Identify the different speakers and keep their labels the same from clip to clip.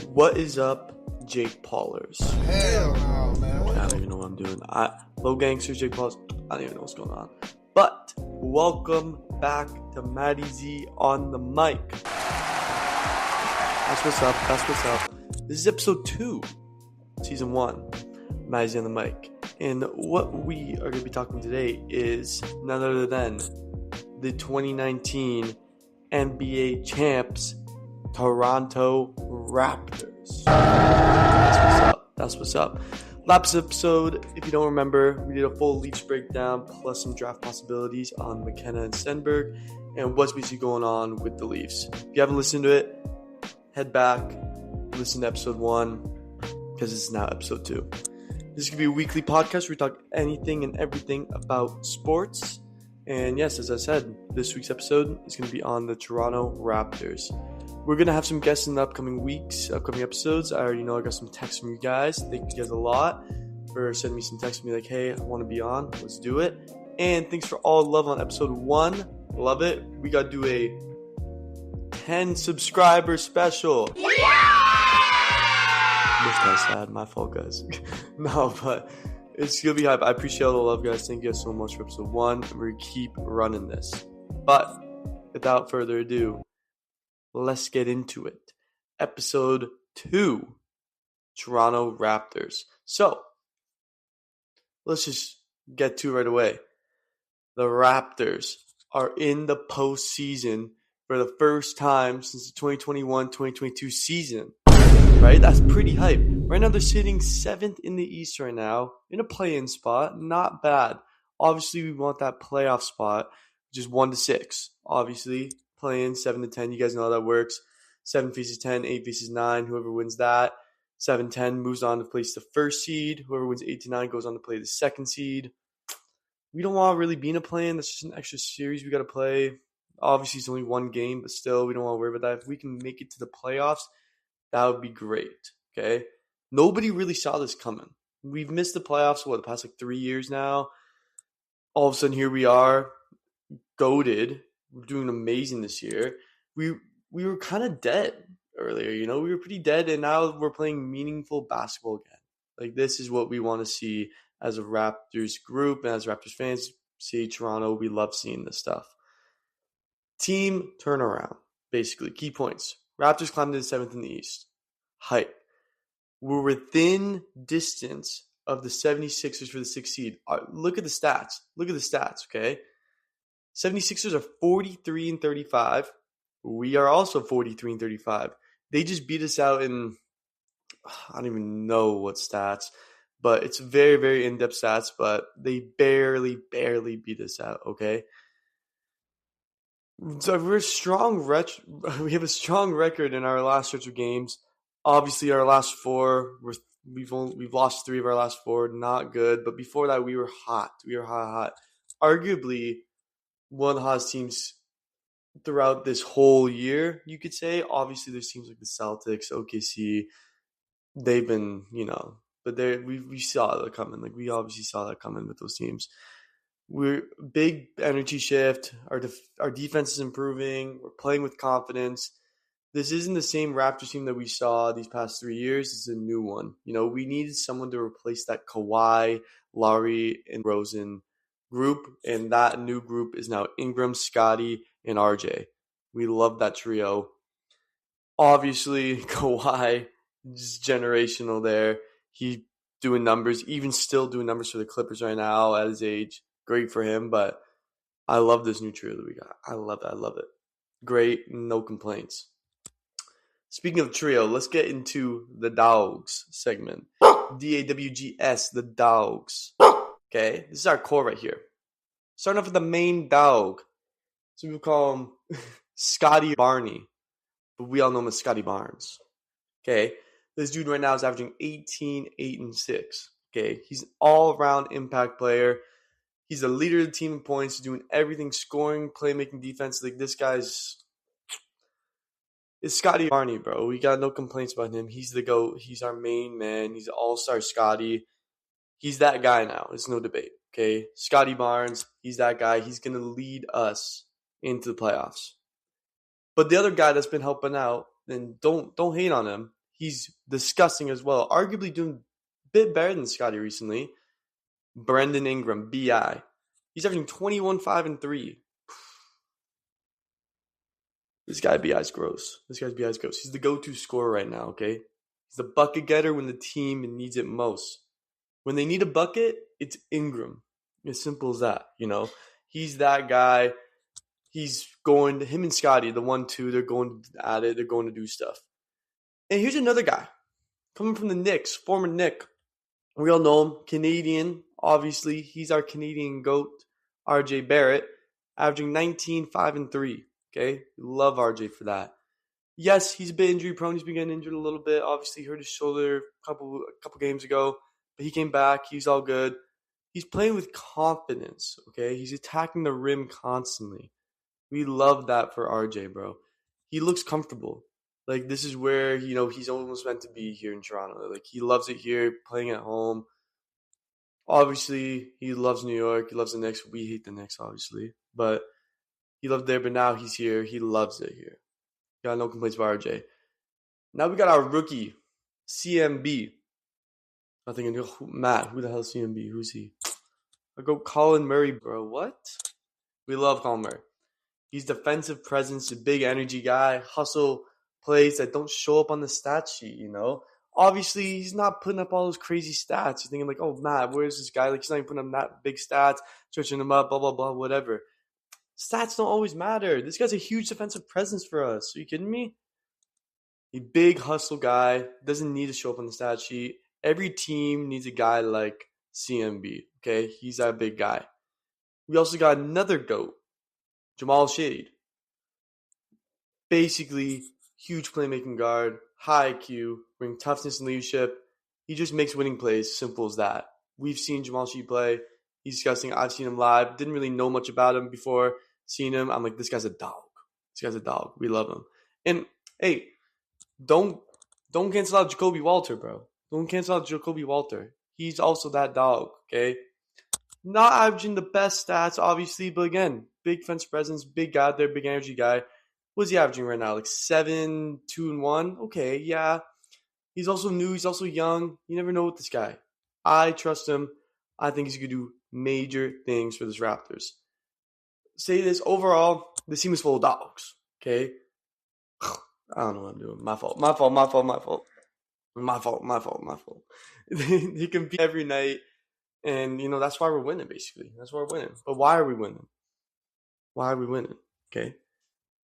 Speaker 1: What is up, Jake Paulers?
Speaker 2: Hell no, man.
Speaker 1: I don't even know what I'm doing. Low gangsters, Jake Paulers. I don't even know what's going on. But welcome back to Matty Z on the mic. That's what's up. This is episode 2, season 1. Matty Z on the mic. And what we are going to be talking today is none other than the 2019 NBA champs, Toronto Raptors. That's what's up. Last episode, if you don't remember, we did a full Leafs breakdown plus some draft possibilities on McKenna and Stenberg and what's basically going on with the Leafs. If you haven't listened to it, head back, listen to episode 1 because it's now episode 2. This is going to be a weekly podcast where we talk anything and everything about sports. And yes, as I said, this week's episode is going to be on the Toronto Raptors. We're going to have some guests in the upcoming episodes. I already know I got some texts from you guys. Thank you guys a lot for sending me some texts and be like, hey, I want to be on. Let's do it. And thanks for all the love on episode 1. Love it. We got to do a 10 subscriber special. Yeah! This guy's sad. My fault, guys. No, but it's going to be hype. I appreciate all the love, guys. Thank you guys so much for episode 1. We're going to keep running this. But without further ado, let's get into it. Episode 2, Toronto Raptors. So, let's just get to it right away. The Raptors are in the postseason for the first time since the 2021-2022 season. Right? That's pretty hype. Right now, they're sitting 7th in the East right now, in a play-in spot. Not bad. Obviously, we want that playoff spot, which is 1 to 6. Obviously, play-in 7 to 10. You guys know how that works. 7 faces 10, 8 faces 9. Whoever wins that, 7-10 moves on to place the first seed. Whoever wins 8 to 9 goes on to play the second seed. We don't want to really be in a play-in. That's just an extra series we got to play. Obviously, it's only one game, but still, we don't want to worry about that. If we can make it to the playoffs, that would be great, okay? Nobody really saw this coming. We've missed the playoffs, the past 3 years now. All of a sudden, here we are, goated. We're doing amazing this year. We were kind of dead earlier, We were pretty dead, and now we're playing meaningful basketball again. This is what we want to see as a Raptors group and as Raptors fans. See Toronto, we love seeing this stuff. Team turnaround, basically. Key points. Raptors climbed to 7th in the East. Hype. We're within distance of the 76ers for the 6th seed. Look at the stats. Okay? 76ers are 43-35. We are also 43-35. They just beat us out in, I don't even know what stats, but it's very, very in-depth stats, but they barely beat us out, okay? So we have a strong record in our last stretch of games. Obviously, our last 4, we've lost 3 of our last 4. Not good, but before that, we were hot. We were hot. Arguably, one of the hottest teams throughout this whole year, you could say. Obviously, there's teams like the Celtics, OKC. They've been, but we saw that coming. We obviously saw that coming with those teams. We're big energy shift. Our defense is improving. We're playing with confidence. This isn't the same Raptors team that we saw these past 3 years. It's a new one. We needed someone to replace that Kawhi, Lowry, and Rosen group, and that new group is now Ingram, Scotty, and RJ. We love that trio. Obviously, Kawhi is generational there. He's doing numbers, even still doing numbers for the Clippers right now at his age. Great for him, but I love this new trio that we got. I love it. Great, no complaints. Speaking of trio, let's get into the Dogs segment. DAWGS, the Dogs. Okay, this is our core right here. Starting off with the main dog. Some people call him Scotty Barney, but we all know him as Scotty Barnes. Okay, this dude right now is averaging 18, 8, and 6. Okay, he's an all-around impact player. He's the leader of the team in points, doing everything, scoring, playmaking, defense. This guy's... It's Scotty Barney, bro. We got no complaints about him. He's the GOAT. He's our main man. He's an all-star Scotty. He's that guy now. It's no debate, okay? Scotty Barnes, he's that guy. He's going to lead us into the playoffs. But the other guy that's been helping out, and don't hate on him, He's disgusting as well. Arguably doing a bit better than Scotty recently. Brendan Ingram, BI. He's averaging 21, 5, and 3. This guy BI's gross. He's the go-to scorer right now, okay? He's the bucket getter when the team needs it most. When they need a bucket, it's Ingram. As simple as that, He's that guy. Him and Scotty, the 1-2, they're going at it. They're going to do stuff. And here's another guy coming from the Knicks, former Knick. We all know him, Canadian. Obviously, he's our Canadian GOAT, RJ Barrett, averaging 19, 5, and 3. Okay? Love RJ for that. Yes, he's a bit injury prone. He's been getting injured a little bit. Obviously, he hurt his shoulder a couple games ago. But he came back. He's all good. He's playing with confidence, okay? He's attacking the rim constantly. We love that for RJ, bro. He looks comfortable. Like, this is where, he's almost meant to be here in Toronto. Like, he loves it here, playing at home. Obviously, he loves New York. He loves the Knicks. We hate the Knicks, obviously. But he loved there, but now he's here. He loves it here. Got no complaints about RJ. Now we got our rookie, CMB. I'm thinking, Matt, who the hell is CMB? Who's he? I go Colin Murray, bro. What? We love Colin Murray. He's defensive presence, a big energy guy, hustle plays that don't show up on the stat sheet, Obviously, he's not putting up all those crazy stats. You're thinking like, oh, Matt, where's this guy? Like, he's not even putting up that big stats, switching them up, blah, blah, blah, whatever. Stats don't always matter. This guy's a huge defensive presence for us. Are you kidding me? A big hustle guy, doesn't need to show up on the stat sheet. Every team needs a guy like CMB, okay? He's that big guy. We also got another GOAT, Jamal Shade. Basically, huge playmaking guard, high IQ, bring toughness and leadership. He just makes winning plays, simple as that. We've seen Jamal Shade play. He's disgusting. I've seen him live. Didn't really know much about him before seeing him. I'm like, this guy's a dog. We love him. And, hey, don't cancel out Jacoby Walter, bro. Don't cancel out Jacoby Walter. He's also that dog, okay? Not averaging the best stats, obviously, but again, big fence presence, big guy there, big energy guy. What's he averaging right now? Like 7, 2, and 1? Okay, yeah. He's also new. He's also young. You never know with this guy. I trust him. I think he's going to do major things for this Raptors. Say this, overall, this team is full of dogs, okay? I don't know what I'm doing. My fault. He compete every night, and, that's why we're winning, basically. But why are we winning? Okay?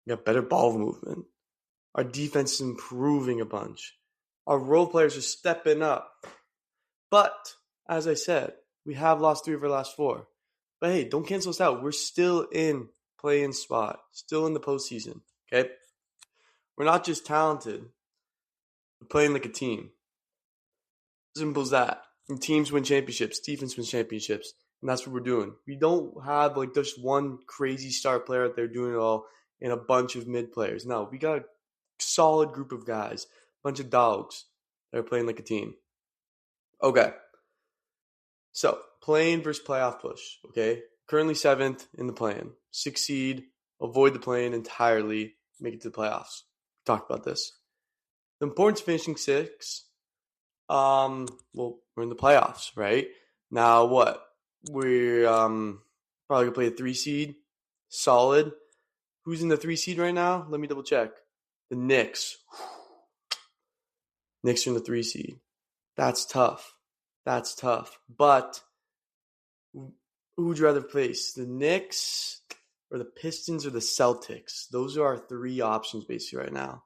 Speaker 1: We got better ball movement. Our defense is improving a bunch. Our role players are stepping up. But, as I said, we have lost 3 of our last 4. But hey, don't cancel us out. We're still in play-in spot. Still in the postseason. Okay? We're not just talented. We're playing like a team. Simple as that. And teams win championships. Defense wins championships. And that's what we're doing. We don't have like just one crazy star player out there doing it all and a bunch of mid players. No, we got a solid group of guys. A bunch of dogs that are playing like a team. Okay. So, play-in versus playoff push. Okay? Currently 7th in the play-in. 6th seed. Avoid the play-in entirely. Make it to the playoffs. Talked about this. The importance of finishing 6th. Well, we're in the playoffs, right? Now what? We're probably gonna play a 3 seed. Solid. Who's in the 3 seed right now? Let me double check. The Knicks. Knicks are in the 3 seed. That's tough. But who would you rather face? The Knicks or the Pistons or the Celtics? Those are our 3 options basically right now.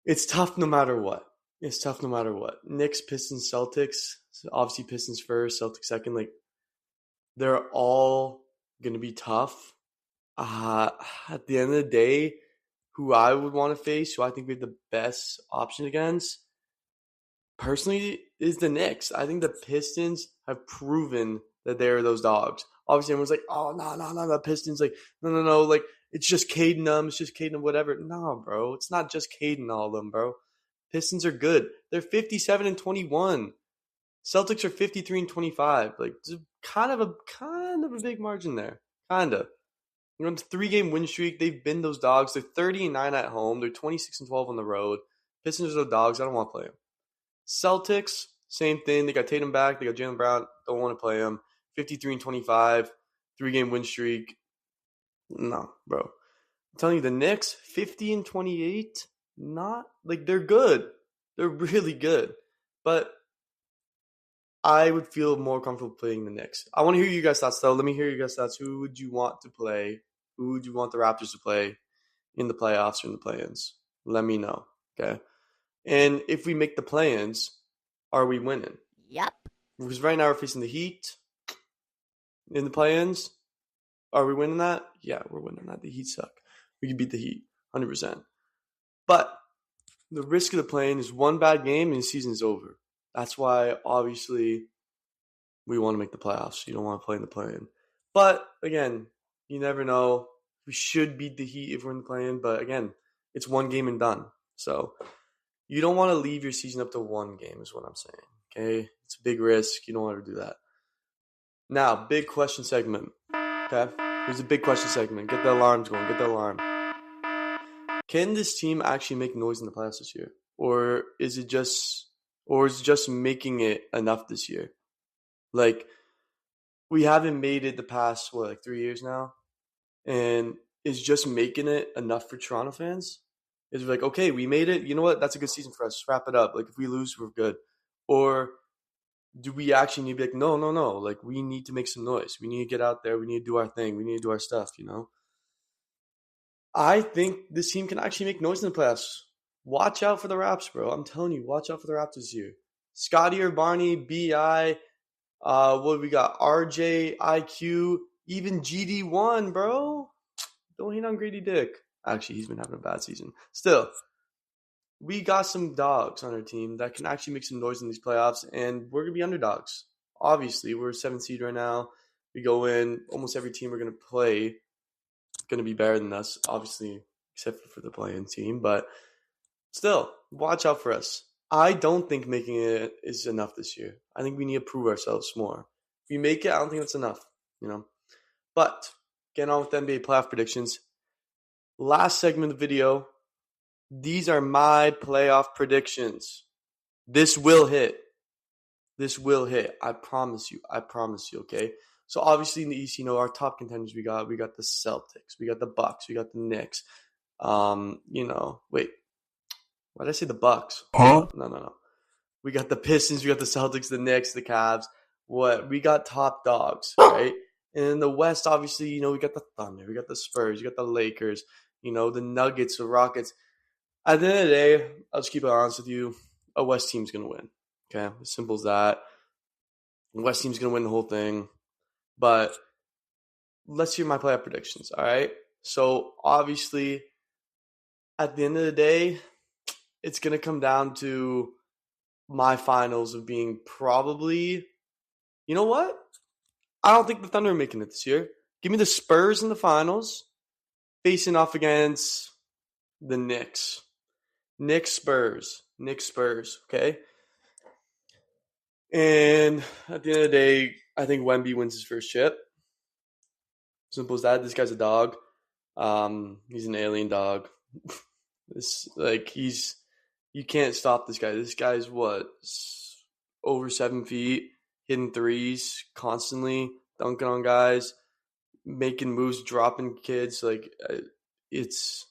Speaker 1: It's tough no matter what. Knicks, Pistons, Celtics. So obviously Pistons first, Celtics second. Like, they're all going to be tough. At the end of the day, who I would want to face, who I think we have the best option against, personally, is the Knicks. I think the Pistons have proven that they're those dogs. Obviously, everyone's like, oh, no, the Pistons. Like, no. Like, it's just Caden them. It's just Caden them, whatever. No, bro. It's not just Caden all of them, bro. Pistons are good. They're 57-21. Celtics are 53-25. Like, kind of a big margin there. Kind of. You're on a 3-game win streak. They've been those dogs. They're 30-9 at home. They're 26-12 on the road. Pistons are the dogs. I don't want to play them. Celtics, same thing. They got Tatum back. They got Jaylen Brown. Don't want to play them. 53-25, 3-game win streak. No, bro. I'm telling you, the Knicks, 50-28, not like they're good. They're really good. But I would feel more comfortable playing the Knicks. I want to hear you guys' thoughts, though. Let me hear you guys' thoughts. Who would you want to play? Who would you want the Raptors to play in the playoffs or in the play-ins? Let me know, okay? And if we make the play-ins, are we winning?
Speaker 3: Yep.
Speaker 1: Because right now we're facing the Heat in the play-ins. Are we winning that? Yeah, we're winning that. The Heat suck. We can beat the Heat, 100%. But the risk of the play-in is one bad game and the season's over. That's why, obviously, we want to make the playoffs. You don't want to play in the play-in. But, again, you never know. We should beat the Heat if we're in the play-in. But, again, it's one game and done. So, you don't want to leave your season up to one game is what I'm saying. Okay? It's a big risk. You don't want to do that. Now, big question segment. Okay? Here's a big question segment. Get the alarms going. Get the alarm. Can this team actually make noise in the playoffs this year? Or is it just making it enough this year? Like, we haven't made it the past, 3 years now? And is just making it enough for Toronto fans? Is it like, okay, we made it. You know what? That's a good season for us. Just wrap it up. Like, if we lose, we're good. Or do we actually need to be like, no. Like, we need to make some noise. We need to get out there. We need to do our thing. We need to do our stuff, you know? I think this team can actually make noise in the playoffs. Watch out for the Raps, bro. I'm telling you, watch out for the Raptors here. Scotty or Barney, B.I., what we got? RJ, IQ, even GD1, bro. Don't hate on Grady Dick. Actually, he's been having a bad season. Still, we got some dogs on our team that can actually make some noise in these playoffs, and we're going to be underdogs. Obviously, we're a 7th seed right now. We go in, almost every team we're going to play going to be better than us, obviously, except for the play-in team. But still, watch out for us. I don't think making it is enough this year. I think we need to prove ourselves more. If we make it, I don't think that's enough, you know. But getting on with the NBA playoff predictions. Last segment of the video. These are my playoff predictions. This will hit. This will hit. I promise you. Okay? So obviously in the East, you know, our top contenders we got the Celtics, we got the Bucks, we got the Knicks. Wait. Why did I say the Bucks?
Speaker 2: Huh?
Speaker 1: No. We got the Pistons, we got the Celtics, the Knicks, the Cavs. We got top dogs, right? And in the West, obviously, you know, we got the Thunder, we got the Spurs, we got the Lakers, you know, the Nuggets, the Rockets. At the end of the day, I'll just keep it honest with you. A West team's going to win. Okay? As simple as that. The West team's going to win the whole thing. But let's hear my playoff predictions, all right? So, obviously, at the end of the day, it's going to come down to my finals of being probably, you know what? I don't think the Thunder are making it this year. Give me the Spurs in the finals facing off against the Knicks. Knicks, Spurs, okay? And at the end of the day, I think Wemby wins his first chip. Simple as that. This guy's a dog. He's an alien dog. You can't stop this guy. This guy's over 7 feet, hitting threes constantly, dunking on guys, making moves, dropping kids. It's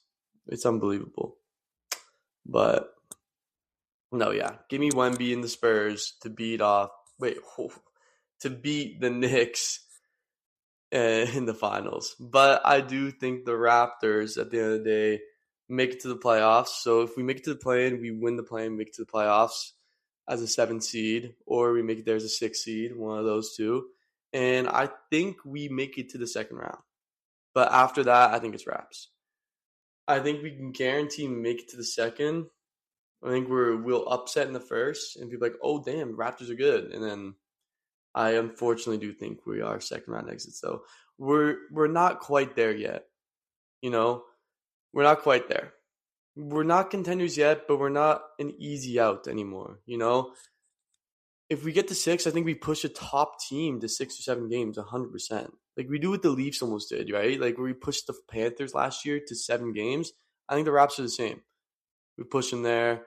Speaker 1: unbelievable. But no, yeah, give me Wemby and the Spurs to beat the Knicks in the finals. But I do think the Raptors, at the end of the day, make it to the playoffs. So if we make it to the play-in, we win the play-in, make it to the playoffs as a 7th seed, or we make it there as a 6th seed, one of those two. And I think we make it to the second round. But after that, I think it's Raps. I think we can guarantee make it to the second. I think we'll upset in the first, and people like, oh, damn, Raptors are good. And then I unfortunately do think we are second round exits, though. We're not quite there yet. You know, we're not quite there. We're not contenders yet, but we're not an easy out anymore. You know, if we get to 6, I think we push a top team to 6 or 7 games, 100%. Like we do what the Leafs almost did, right? Like where we pushed the Panthers last year to 7 games. I think the Raps are the same. We push them there.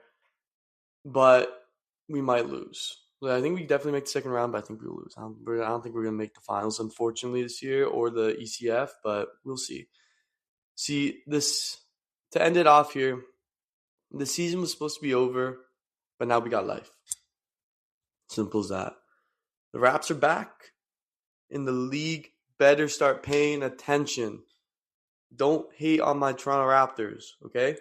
Speaker 1: but we might lose. I think we definitely make the second round, but I think we'll lose. I don't think we're going to make the finals, unfortunately, this year or the ECF, but we'll see. See, to end it off here, the season was supposed to be over, but now we got life. Simple as that. The Raps are back, and the league better start paying attention. Don't hate on my Toronto Raptors, okay?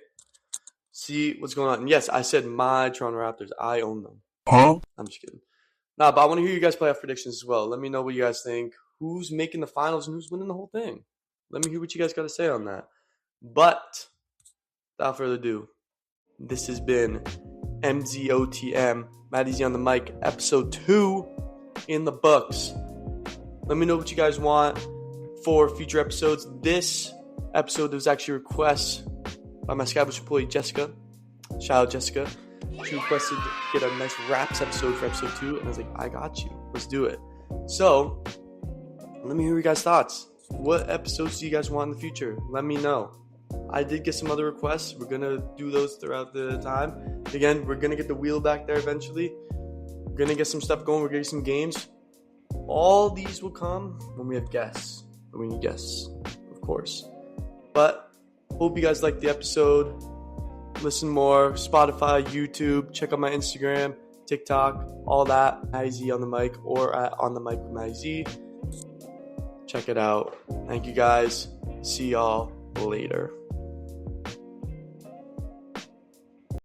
Speaker 1: See what's going on. And yes, I said my Toronto Raptors. I own them.
Speaker 2: Huh?
Speaker 1: I'm just kidding. Nah, but I want to hear you guys playoff predictions as well. Let me know what you guys think. Who's making the finals and who's winning the whole thing? Let me hear what you guys got to say on that. But without further ado, this has been MZOTM, Matty Z on the mic, episode 2 in the books. Let me know what you guys want for future episodes. This episode was actually a request by my established employee, Jessica. Shout out, Jessica. She requested to get a nice Raps episode for episode 2, and I was like, I got you. Let's do it. So, let me hear your guys' thoughts. What episodes do you guys want in the future? Let me know. I did get some other requests. We're going to do those throughout the time. Again, we're going to get the wheel back there eventually. We're going to get some stuff going. We're going to get some games. All these will come when we have guests. When we need guests, of course. But hope you guys liked the episode. Listen more. Spotify, YouTube. Check out my Instagram, TikTok, all that. Matty Z on the mic or at On the Mic with Matty Z. Check it out. Thank you guys. See y'all later.